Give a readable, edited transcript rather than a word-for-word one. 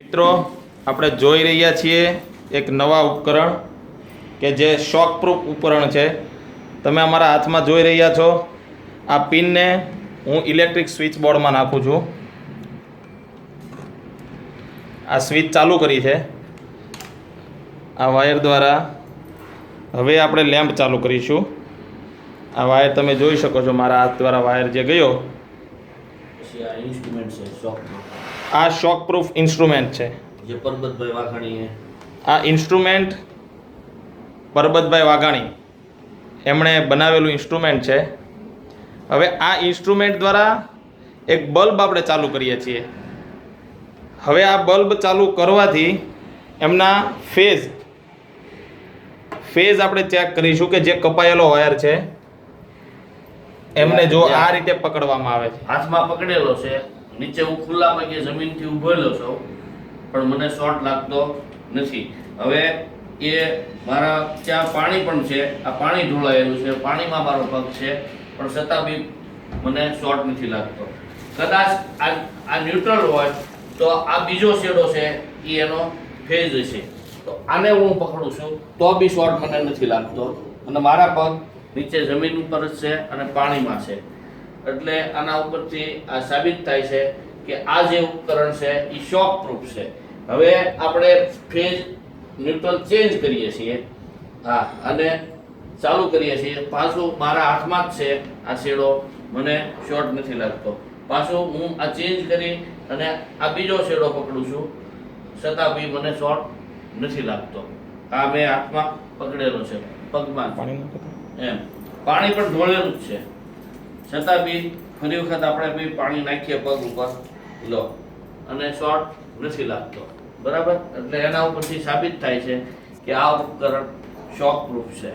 મિત્રો આપણે જોઈ રહ્યા છીએ એક નવા ઉપકરણ કે જે શોક પ્રૂફ ઉપકરણ છે. તમે અમારા હાથમાં જોઈ રહ્યા છો. આ પિનને હું ઇલેક્ટ્રિક સ્વિચ બોર્ડમાં નાખું છું. આ સ્વિચ ચાલુ કરી છે. આ વાયર દ્વારા હવે આપણે લેમ્પ ચાલુ કરીશું. આ વાયર તમે જોઈ શકો છો. મારા હાથ દ્વારા વાયર જે ગયો આ શોક પ્રૂફ ઇન્સ્ટ્રુમેન્ટ છે. જે પરબતભાઈ વાઘાણીએ આ ઇન્સ્ટ્રુમેન્ટ પરબતભાઈ વાઘાણી એમણે બનાવેલું ઇન્સ્ટ્રુમેન્ટ છે. હવે આ ઇન્સ્ટ્રુમેન્ટ દ્વારા એક બલ્બ આપણે ચાલુ કરીએ છીએ. હવે આ બલ્બ ચાલુ કરવાથી એમના ફેઝ આપણે ચેક કરીશું કે જે કપાયેલો વાયર છે એમને જો આ રીતે પકડવામાં આવે છે. હાથમાં પકડેલો છે, નીચે હું ખુલ્લા પગે જમીનથી ઊભેલો છું પણ મને શોર્ટ લાગતો નથી. હવે એ મારા ત્યાં પાણી પણ છે, આ પાણી ઢોળાયેલું છે, પાણીમાં મારો પગ છે પણ છતાં બી મને શોર્ટ નથી લાગતો. કદાચ આ ન્યુટ્રલ હોય તો આ બીજો શેડો છે એ એનો ફેઝ હશે, તો આને હું પકડું છું તો બી શોર્ટ મને નથી લાગતો અને મારા પગ નીચે જમીન ઉપર જ છે અને પાણીમાં છે. એટલે આના ઉપરથી આ સાબિત થાય છે કે આ જે ઉપકરણ છે એ શોક પ્રૂફ છે. હવે આપણે ફેઝ ન્યુટ્રલ ચેન્જ કરીએ છીએ, હા, અને ચાલુ કરીએ છીએ. પાછું મારા હાથમાં જ છે આ શેડો, મને શોર્ટ નથી લાગતો. પાછું હું આ ચેન્જ કરી અને આ બીજો શેડો પકડું છું, છતાં બી મને શોર્ટ નથી લાગતો. આ મેં હાથમાં પકડેલો છે, પગમાં એમ પાણી પણ ઢોળેલું જ છે, છતાં બી ફરી વખત આપણે બી પાણી નાખીએ પગ ઉપર લો અને શોર્ટ નથી લાગતો. બરાબર, એટલે એના ઉપરથી સાબિત થાય છે કે આ ઉપકરણ શોક પ્રૂફ છે.